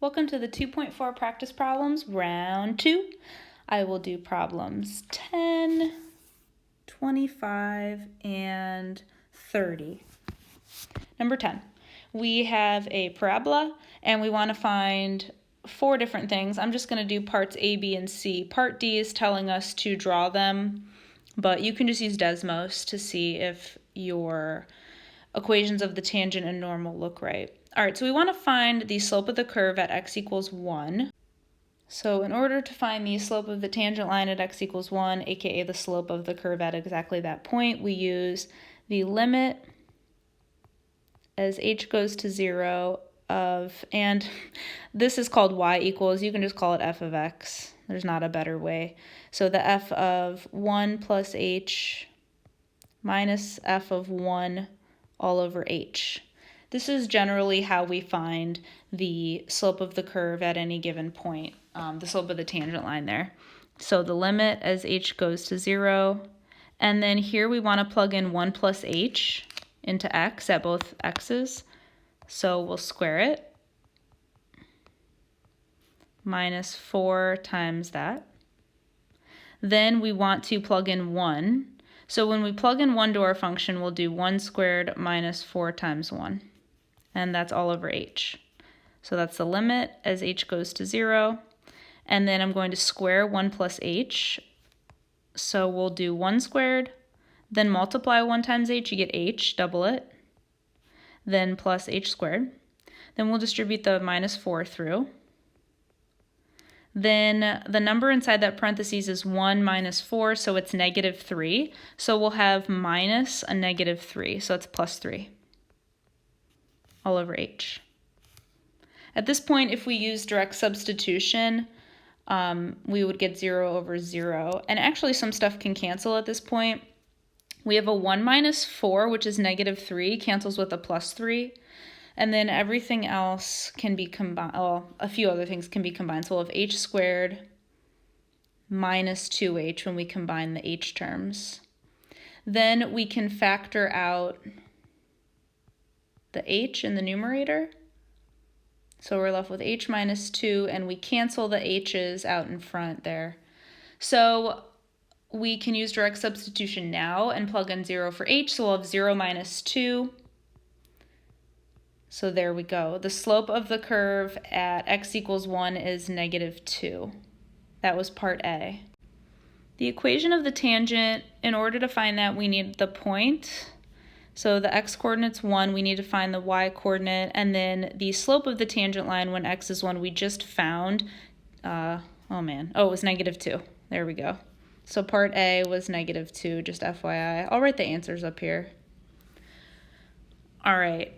Welcome to the 2.4 practice problems, round 2. I will do problems 10, 25, and 30. Number 10, we have a parabola and we want to find 4 different things. I'm just going to do parts A, B, and C. Part D is telling us to draw them, but you can just use Desmos to see if your equations of the tangent and normal look right. All right, so we want to find the slope of the curve at x equals 1. So in order to find the slope of the tangent line at x equals 1, aka the slope of the curve at exactly that point, we use the limit as h goes to 0 of, and this is called y equals, you can just call it f of x. There's not a better way. So the f of 1 plus h minus f of 1 all over h. This is generally how we find the slope of the curve at any given point, the slope of the tangent line there. So the limit as h goes to 0, and then here we want to plug in 1 plus h into x at both x's. So we'll square it, minus 4 times that. Then we want to plug in 1. So when we plug in 1 to our function, we'll do 1 squared minus 4 times 1. And that's all over h. So that's the limit as h goes to 0. And then I'm going to square 1 plus h. So we'll do 1 squared, then multiply 1 times h, you get h, double it, then plus h squared. Then we'll distribute the minus 4 through. Then the number inside that parentheses is 1 minus 4, so it's negative 3. So we'll have minus a negative 3, so it's plus 3 all over h. At this point, if we use direct substitution, we would get 0 over 0. And actually some stuff can cancel at this point. We have a 1 minus 4, which is negative 3, cancels with a plus 3. And then everything else can be combined, well, a few other things can be combined. So we'll have h squared minus 2h when we combine the h terms. Then we can factor out the h in the numerator. So we're left with h minus 2, and we cancel the h's out in front there. So we can use direct substitution now and plug in 0 for h, so we'll have 0 minus 2. So there we go. The slope of the curve at x equals 1 is negative 2. That was part A. The equation of the tangent, in order to find that, we need the point. So the x-coordinate's 1, we need to find the y-coordinate, and then the slope of the tangent line when x is 1, we just found, it was negative 2. There we go. So part A was negative 2, just FYI. I'll write the answers up here. All right.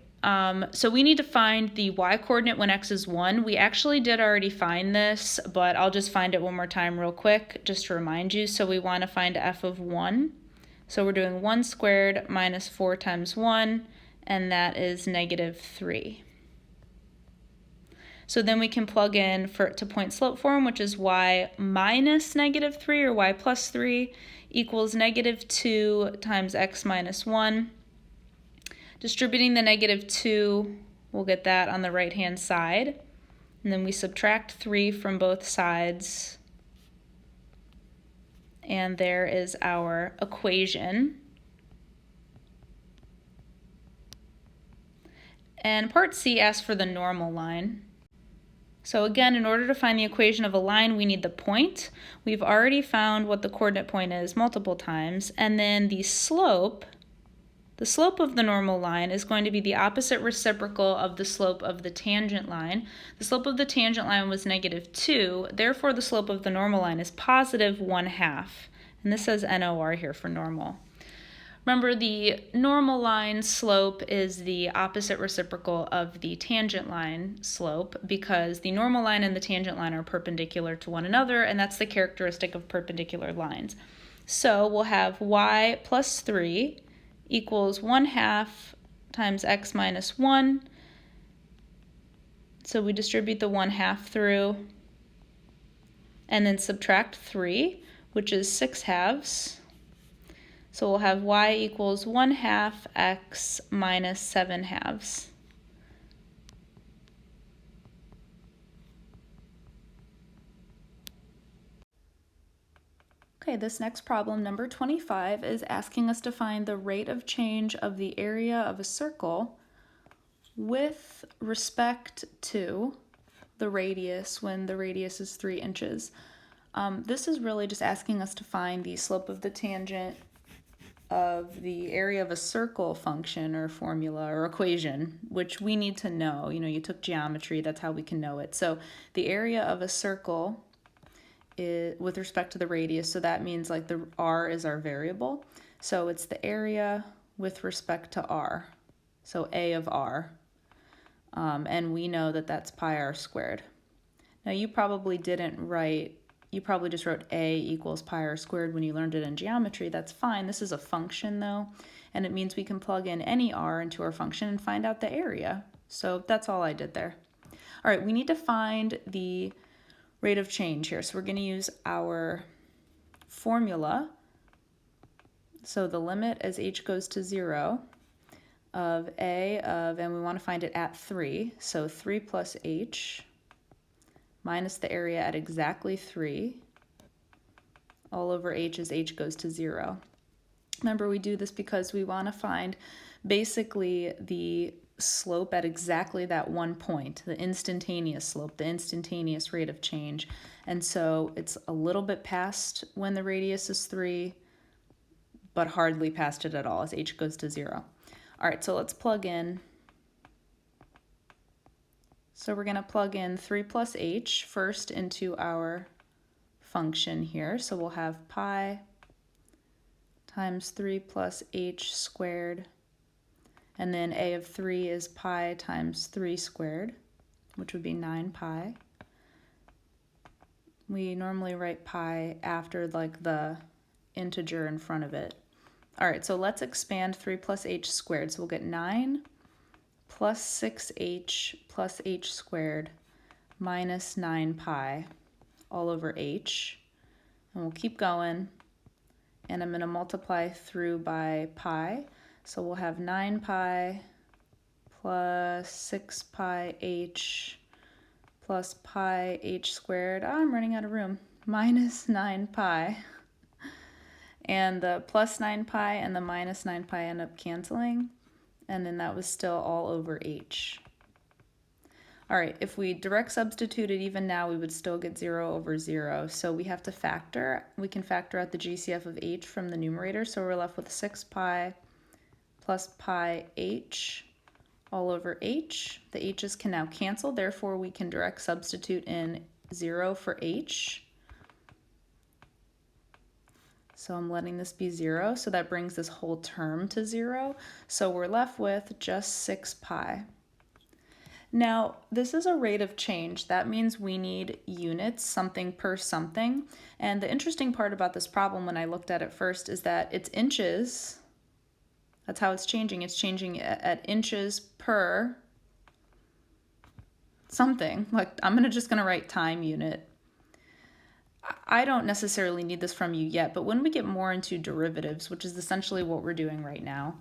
So we need to find the y-coordinate when x is 1. We actually did already find this, but I'll just find it one more time real quick, just to remind you. So we want to find f of 1. So we're doing 1 squared minus 4 times 1, and that is negative 3. So then we can plug in to point slope form, which is y minus negative 3 or y plus 3 equals negative 2 times x minus 1. Distributing the negative 2, we'll get that on the right-hand side. And then we subtract 3 from both sides. And there is our equation. And part C asks for the normal line. So again, in order to find the equation of a line, we need the point. We've already found what the coordinate point is multiple times. And then the slope of the normal line is going to be the opposite reciprocal of the slope of the tangent line. The slope of the tangent line was negative 2, therefore the slope of the normal line is positive 1/2. And this says NOR here for normal. Remember, the normal line slope is the opposite reciprocal of the tangent line slope because the normal line and the tangent line are perpendicular to one another, and that's the characteristic of perpendicular lines. So we'll have y plus 3 equals 1/2 times x minus 1. So we distribute the 1/2 through and then subtract 3, which is 6/2. So we'll have y equals 1/2 x minus 7/2. Okay, this next problem, number 25, is asking us to find the rate of change of the area of a circle with respect to the radius when the radius is 3 inches. This is really just asking us to find the slope of the tangent of the area of a circle function or formula or equation, which we need to know. You know, you took geometry, that's how we can know it. So the area of a circle is with respect to the radius, so that means like the r is our variable. So it's the area with respect to r, so a of r. And we know that that's pi r squared. Now you probably just wrote a equals pi r squared when you learned it in geometry. That's fine. This is a function though, and it means we can plug in any r into our function and find out the area. So that's all I did there. All right, we need to find the rate of change here. So we're going to use our formula. So the limit as h goes to 0 of a of, and we want to find it at 3. So 3 plus h minus the area at exactly 3 all over h as h goes to 0. Remember, we do this because we want to find basically the slope at exactly that one point, the instantaneous slope, the instantaneous rate of change. And so it's a little bit past when the radius is 3, but hardly past it at all as h goes to 0. All right, so let's plug in. So we're going to plug in 3 plus h first into our function here. So we'll have pi times 3 plus h squared, and then a of 3 is pi times 3 squared, which would be 9 pi. We normally write pi after like the integer in front of it. All right, so let's expand 3 plus h squared. So we'll get 9 plus 6h plus h squared minus 9 pi all over h. And we'll keep going. And I'm going to multiply through by pi. So we'll have 9 pi plus 6 pi h plus pi h squared. Oh, I'm running out of room. Minus 9 pi. And the plus 9 pi and the minus 9 pi end up canceling. And then that was still all over h. All right, if we direct substituted even now, we would still get 0 over 0. So we have to factor. We can factor out the GCF of h from the numerator. So we're left with 6 pi plus pi h all over h. The h's can now cancel. Therefore, we can direct substitute in 0 for h. So I'm letting this be 0. So that brings this whole term to 0. So we're left with just 6 pi. Now, this is a rate of change. That means we need units, something per something. And the interesting part about this problem when I looked at it first is that it's inches. That's how it's changing. It's changing at inches per something. Like, I'm just going to write time unit. I don't necessarily need this from you yet, but when we get more into derivatives, which is essentially what we're doing right now,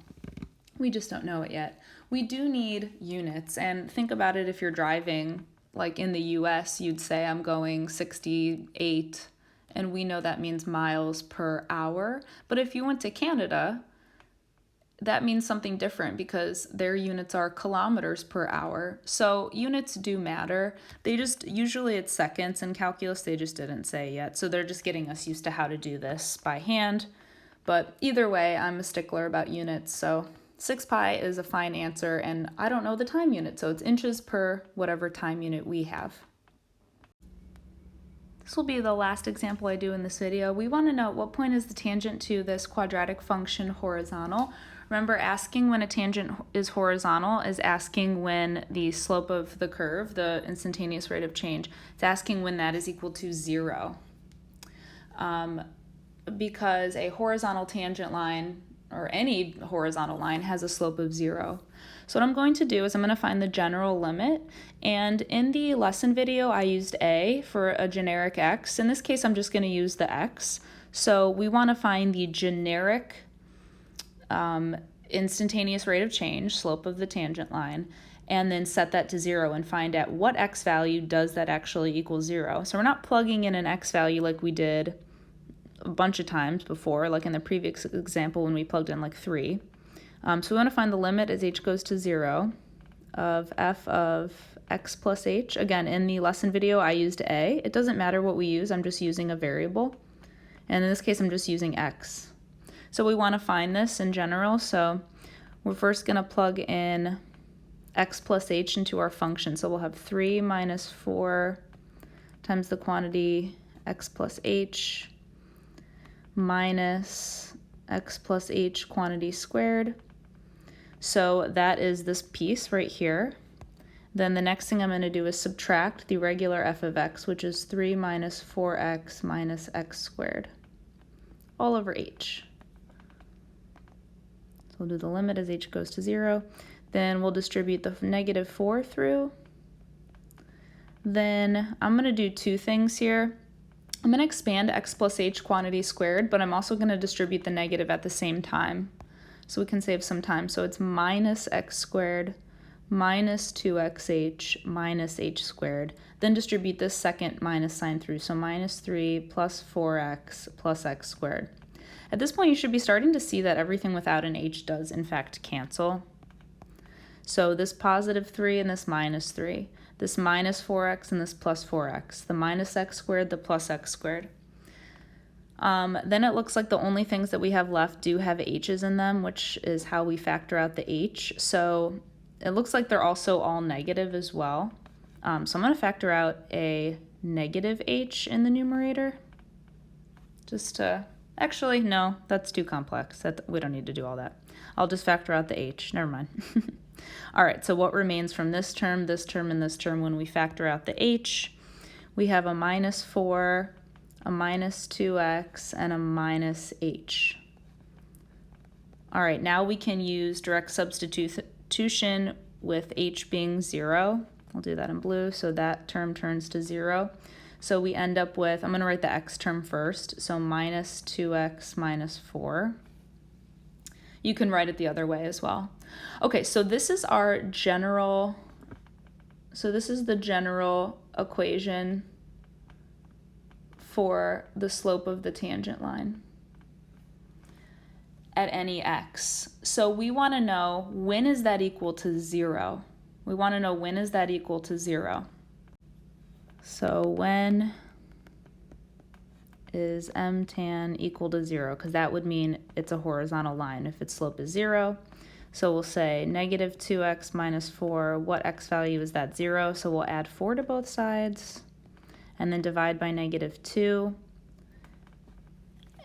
we just don't know it yet. We do need units, and think about it if you're driving, like in the US, you'd say I'm going 68, and we know that means miles per hour. But if you went to Canada, that means something different because their units are kilometers per hour. So units do matter. Usually it's seconds in calculus, they just didn't say yet. So they're just getting us used to how to do this by hand. But either way, I'm a stickler about units, so 6 pi is a fine answer, and I don't know the time unit, so it's inches per whatever time unit we have. This will be the last example I do in this video. We want to know at what point is the tangent to this quadratic function horizontal. Remember, asking when a tangent is horizontal is asking when the slope of the curve, the instantaneous rate of change, it's asking when that is equal to 0. Because a horizontal tangent line, or any horizontal line, has a slope of 0. So what I'm going to do is I'm going to find the general limit, and in the lesson video I used a for a generic x. In this case I'm just going to use the x. So we want to find the generic instantaneous rate of change, slope of the tangent line, and then set that to 0 and find at what x value does that actually equal 0. So we're not plugging in an x value like we did a bunch of times before, like in the previous example when we plugged in like 3. So we want to find the limit as h goes to 0 of f of x plus h. Again, in the lesson video, I used a. It doesn't matter what we use. I'm just using a variable. And in this case, I'm just using x. So we want to find this in general. So we're first going to plug in x plus h into our function. So we'll have 3 minus 4 times the quantity x plus h minus x plus h quantity squared. So that is this piece right here. Then the next thing I'm going to do is subtract the regular f of x, which is 3 minus 4x minus x squared, all over h. So we'll do the limit as h goes to 0. Then we'll distribute the negative 4 through. Then I'm going to do two things here. I'm going to expand x plus h quantity squared, but I'm also going to distribute the negative at the same time, so we can save some time. So it's minus x squared minus 2xh minus h squared. Then distribute this second minus sign through, so minus 3 plus 4x plus x squared. At this point, you should be starting to see that everything without an h does, in fact, cancel. So this positive 3 and this minus 3, this minus 4x and this plus 4x, the minus x squared, the plus x squared. Then it looks like the only things that we have left do have h's in them, which is how we factor out the h. So it looks like they're also all negative as well. So I'm going to factor out a negative h in the numerator. Just to, actually, no, that's too complex. We don't need to do all that. I'll just factor out the h. Never mind. All right, so what remains from this term, and this term when we factor out the h? We have a minus 4, a minus 2x, and a minus h. All right, now we can use direct substitution with h being 0. I'll do that in blue, so that term turns to 0. So we end up with, I'm going to write the x term first, so minus 2x minus 4. You can write it the other way as well. Okay, so this is our general, so this is the general equation for the slope of the tangent line at any x. So we want to know, when is that equal to 0? We want to know, when is that equal to 0? So when is m tan equal to 0? Because that would mean it's a horizontal line if its slope is 0. So we'll say negative 2x minus 4. What x value is that? 0. So we'll add 4 to both sides and then divide by negative 2.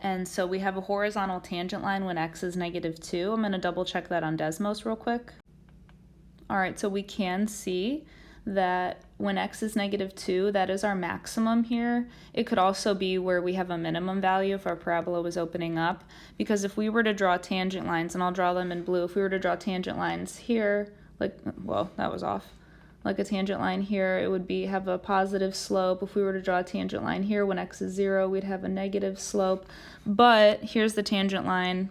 And so we have a horizontal tangent line when x is negative 2. I'm going to double check that on Desmos real quick. All right, so we can see that when x is negative 2, that is our maximum here. It could also be where we have a minimum value if our parabola was opening up, because if we were to draw tangent lines, and I'll draw them in blue, if we were to draw tangent lines here, like, well, that was off, like a tangent line here, it would be have a positive slope. If we were to draw a tangent line here, when x is 0, we'd have a negative slope. But here's the tangent line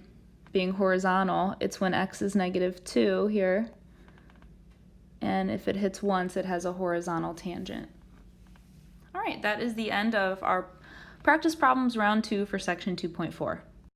being horizontal. It's when x is negative 2 here. And if it hits once, it has a horizontal tangent. All right, that is the end of our practice problems round 2 for section 2.4.